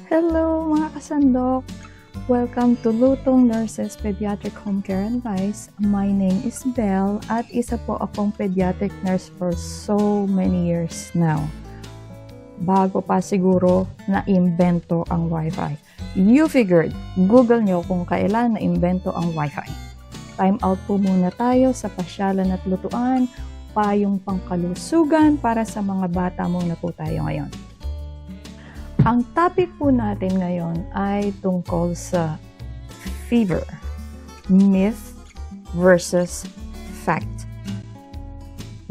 Hello mga kasandok! Welcome to Lutong Nurses Pediatric Home Care Advice. My name is Belle at isa po akong pediatric nurse for so many years now. Bago pa siguro na-imbento ang Wi-Fi. You figured, Google nyo kung kailan na-imbento ang Wi-Fi. Time out po muna tayo sa pasyalan at lutuan, payong pangkalusugan para sa mga bata muna po tayo ngayon. Ang topic po natin ngayon ay tungkol sa fever, myth versus fact.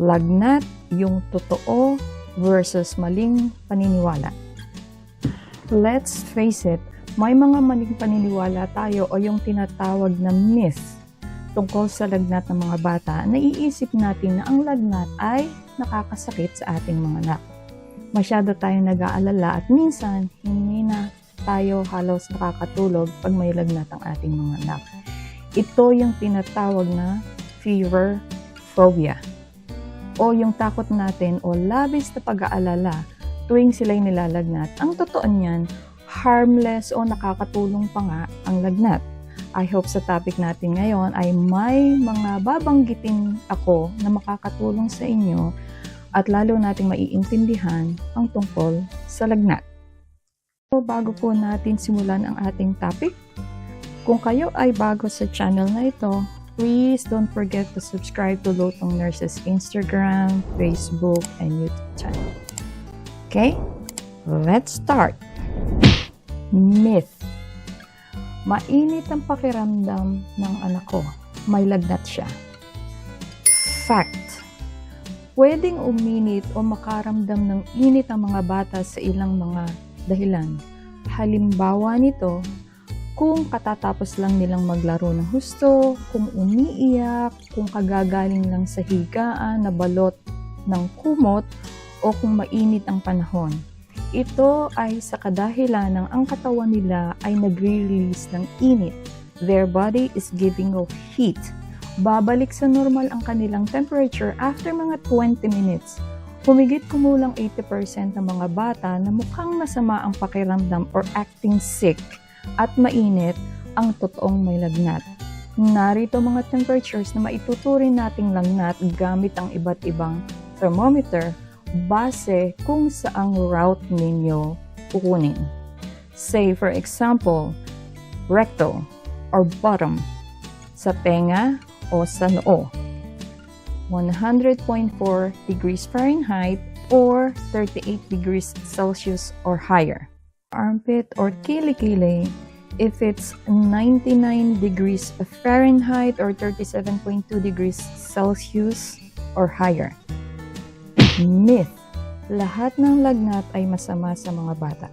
Lagnat, yung totoo versus maling paniniwala. Let's face it, may mga maling paniniwala tayo o yung tinatawag na myth tungkol sa lagnat ng mga bata. Naiisip natin na ang lagnat ay nakakasakit sa ating mga anak. Masyado tayong nag-aalala at minsan hindi na tayo halos nakakatulog pag may lagnat ang ating mga anak. Ito yung tinatawag na fever phobia o yung takot natin o labis na pag-aalala tuwing sila'y nilalagnat. Ang totoo niyan, harmless o nakakatulong pa nga ang lagnat. I hope sa topic natin ngayon ay may mga babanggitin ako na makakatulong sa inyo at lalo nating maiintindihan ang tungkol sa lagnat. So, bago po natin simulan ang ating topic, kung kayo ay bago sa channel na ito, please don't forget to subscribe to Lutong Nurses Instagram, Facebook, and YouTube channel. Okay? Let's start! Myth. Mainit ang pakiramdam ng anak ko. May lagnat siya. Fact. Pwedeng uminit o makaramdam ng init ang mga bata sa ilang mga dahilan. Halimbawa nito, kung katatapos lang nilang maglaro ng husto, kung umiiyak, kung kagagaling lang sa higaan na balot ng kumot, o kung mainit ang panahon. Ito ay sa kadahilan ng ang katawan nila ay nagre-release ng init. Their body is giving off heat. Babalik sa normal ang kanilang temperature after mga 20 minutes. Humigit kumulang 80% ng mga bata na mukhang masama ang pakiramdam or acting sick at mainit ang totoong may lagnat. Narito mga temperatures na maituturing nating lagnat gamit ang iba't ibang thermometer base kung saang route ninyo kukunin. Say for example, rectal or bottom, sa tenga o sa noo, 100.4 degrees Fahrenheit or 38 degrees Celsius or higher. Armpit or kilikili, if it's 99 degrees Fahrenheit or 37.2 degrees Celsius or higher. Myth. Lahat ng lagnat ay masama sa mga bata.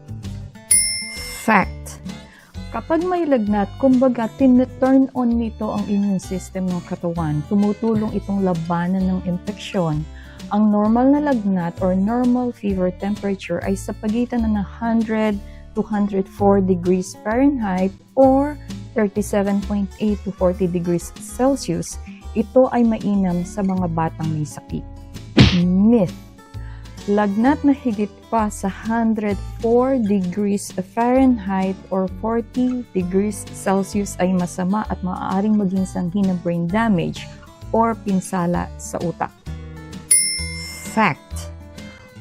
Fact. Kapag may lagnat, kumbaga tin-turn on nito ang immune system ng katawan. Tumutulong itong labanan ng infeksyon. Ang normal na lagnat or normal fever temperature ay sa pagitan ng 100 to 104 degrees Fahrenheit or 37.8 to 40 degrees Celsius. Ito ay mainam sa mga batang may sakit. Myth. Lagnat na higit pa sa 104 degrees Fahrenheit or 40 degrees Celsius ay masama at maaaring maging sanhi ng brain damage or pinsala sa utak. Fact.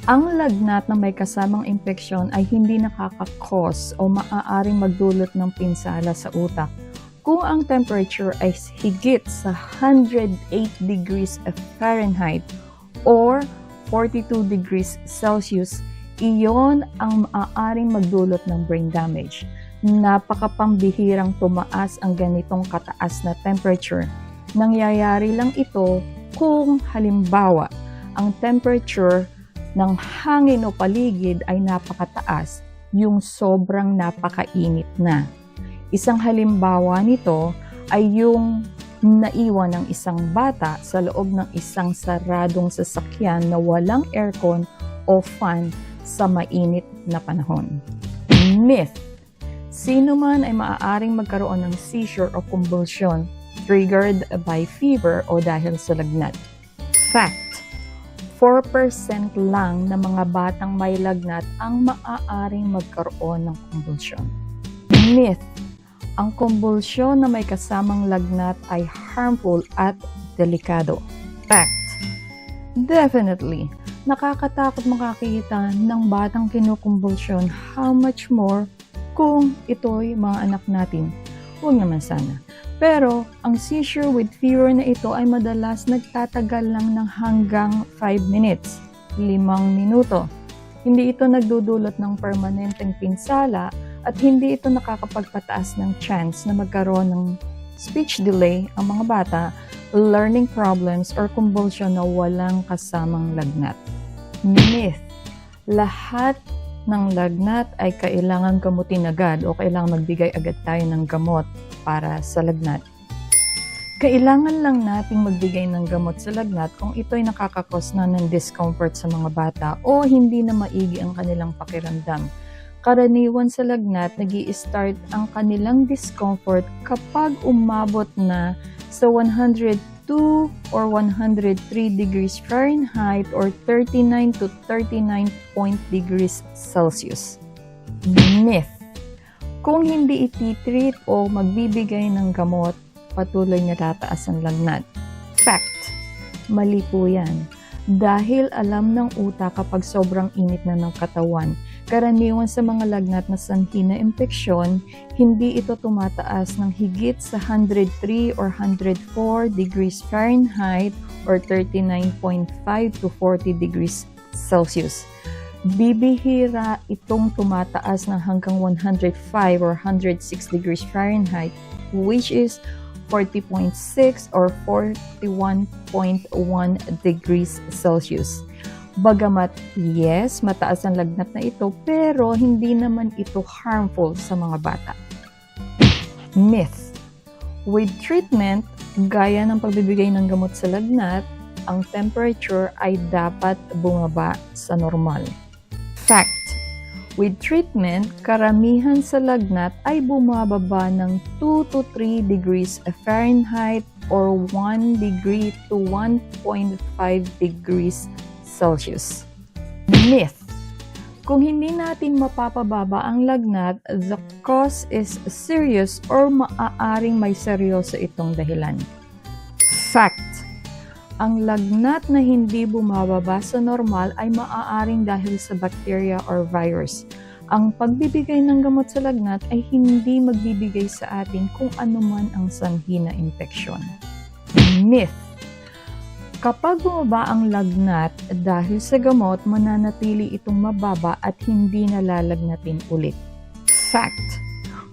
Ang lagnat na may kasamang infeksyon ay hindi nakaka-cause o maaaring magdulot ng pinsala sa utak. Kung ang temperature ay higit sa 108 degrees Fahrenheit or 42 degrees Celsius, iyon ang maaaring magdulot ng brain damage. Napakapambihirang tumaas ang ganitong kataas na temperature. Nangyayari lang ito kung halimbawa ang temperature ng hangin o paligid ay napakataas, yung sobrang napakainit na. Isang halimbawa nito ay yung naiwan ng isang bata sa loob ng isang saradong sasakyan na walang aircon o fan sa mainit na panahon. Myth. Sino man ay maaaring magkaroon ng seizure o convulsion triggered by fever o dahil sa lagnat. Fact. 4% lang ng mga batang may lagnat ang maaaring magkaroon ng kumbulsyon. Myth: ang kumbulsyon na may kasamang lagnat ay harmful at delikado. Fact: definitely, nakakatakot makakita ng batang kinukumbulsyon, how much more kung ito'y mga anak natin. Huwag naman sana. Pero, ang seizure with fever na ito ay madalas nagtatagal lang ng hanggang 5 minutes, 5 minuto. Hindi ito nagdudulot ng permanenteng pinsala at hindi ito nakakapagpataas ng chance na magkaroon ng speech delay ang mga bata, learning problems, or convulsion na walang kasamang lagnat. Myth: lahat ng lagnat ay kailangan gamutin agad o kailangan magbigay agad tayo ng gamot para sa lagnat. Kailangan lang nating magbigay ng gamot sa lagnat kung ito'y nakakakos na ng discomfort sa mga bata o hindi na maigi ang kanilang pakiramdam. Karaniwan sa lagnat, nag-i-start ang kanilang discomfort kapag umabot na sa 102 or 103 degrees Fahrenheit or 39 to 39 degrees Celsius. Myth: kung hindi ititreat o magbibigay ng gamot, patuloy na tataas ang lagnat. Fact: mali po yan. Dahil alam ng utak kapag sobrang init na ng katawan, karaniwan sa mga lagnat na sanhi na impeksyon, hindi ito tumataas ng higit sa 103 or 104 degrees Fahrenheit or 39.5 to 40 degrees Celsius. Bibihira itong tumataas ng hanggang 105 or 106 degrees Fahrenheit, which is 40.6 or 41.1 degrees Celsius. Bagamat yes, mataas ang lagnat na ito, pero hindi naman ito harmful sa mga bata. Myth: with treatment, gaya ng pagbibigay ng gamot sa lagnat, ang temperature ay dapat bumaba sa normal. Fact: with treatment, karamihan sa lagnat ay bumababa ng 2 to 3 degrees Fahrenheit or 1 degree to 1.5 degrees Celsius. Myth: kung hindi natin mapapababa ang lagnat, the cause is serious or maaaring may seryoso itong dahilan. Fact: ang lagnat na hindi bumababa sa normal ay maaaring dahil sa bacteria or virus. Ang pagbibigay ng gamot sa lagnat ay hindi magbibigay sa atin kung ano man ang sanhi na impeksyon. Myth: kapag bumaba ang lagnat dahil sa gamot, mananatili itong mababa at hindi nalalagnatin ulit. Fact: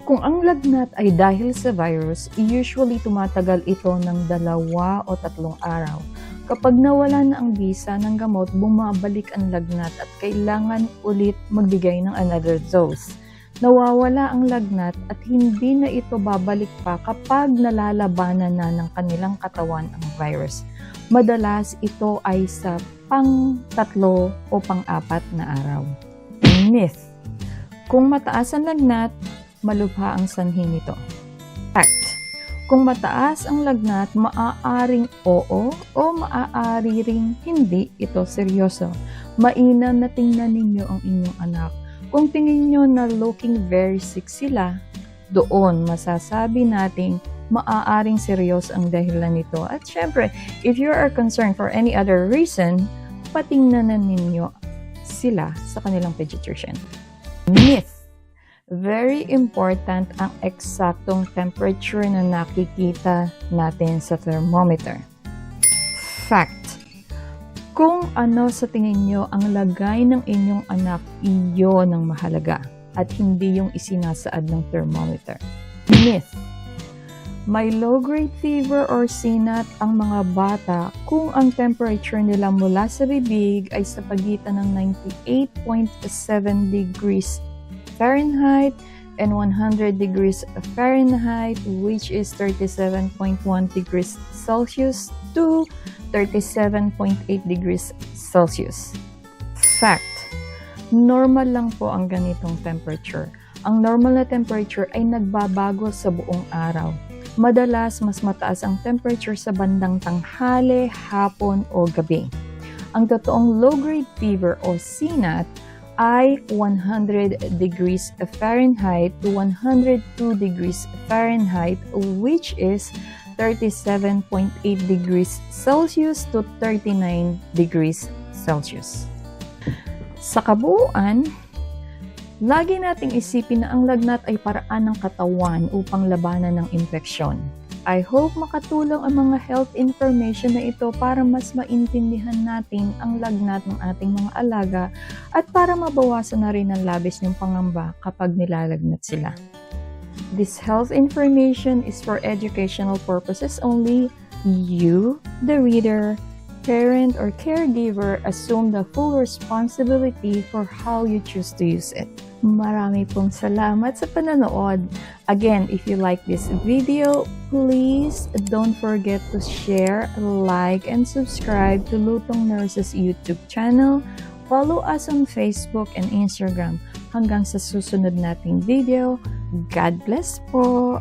kung ang lagnat ay dahil sa virus, usually tumatagal ito ng 2 o 3 araw. Kapag nawala na ang bisa ng gamot, bumabalik ang lagnat at kailangan ulit magbigay ng another dose. Nawawala ang lagnat at hindi na ito babalik pa kapag nalalabanan na ng kanilang katawan ang virus. Madalas ito ay sa pang-3 o pang-4 na araw. Myth: kung mataas ang lagnat, malubha ang sanhi nito. Fact: kung mataas ang lagnat, maaaring oo o maaari ring hindi ito seryoso. Mainam na tingnan ninyo ang inyong anak. Kung tingin nyo na looking very sick sila, doon masasabi nating maaaring seryoso ang dahilan nito. At syempre, if you are concerned for any other reason, patingnan na ninyo sila sa kanilang pediatrician. Myth: very important ang eksaktong temperature na nakikita natin sa thermometer. Fact: kung ano sa tingin nyo ang lagay ng inyong anak, iyon ang mahalaga at hindi yung isinasaad ng thermometer. Myth: may low-grade fever or sinat ang mga bata kung ang temperature nila mula sa bibig ay sa pagitan ng 98.7 degrees Fahrenheit and 100 degrees Fahrenheit, which is 37.1 degrees Celsius to 37.8 degrees Celsius. Fact: normal lang po ang ganitong temperature. Ang normal na temperature ay nagbabago sa buong araw. Madalas, mas mataas ang temperature sa bandang tanghali, hapon o gabi. Ang totoong low-grade fever o CNAT ay 100 degrees Fahrenheit to 102 degrees Fahrenheit, which is 37.8 degrees Celsius to 39 degrees Celsius. Sa kabuuan, lagi nating isipin na ang lagnat ay paraan ng katawan upang labanan ng impeksyon. I hope makatulong ang mga health information na ito para mas maintindihan natin ang lagnat ng ating mga alaga at para mabawasan na rin ang labis ng pangamba kapag nilalagnat sila. This health information is for educational purposes only. You, the reader, parent, or caregiver, assume the full responsibility for how you choose to use it. Marami pong salamat sa panonood. Again, if you like this video, please don't forget to share, like, and subscribe to Lutong Nurses YouTube channel. Follow us on Facebook and Instagram. Hanggang sa susunod nating video, God bless po!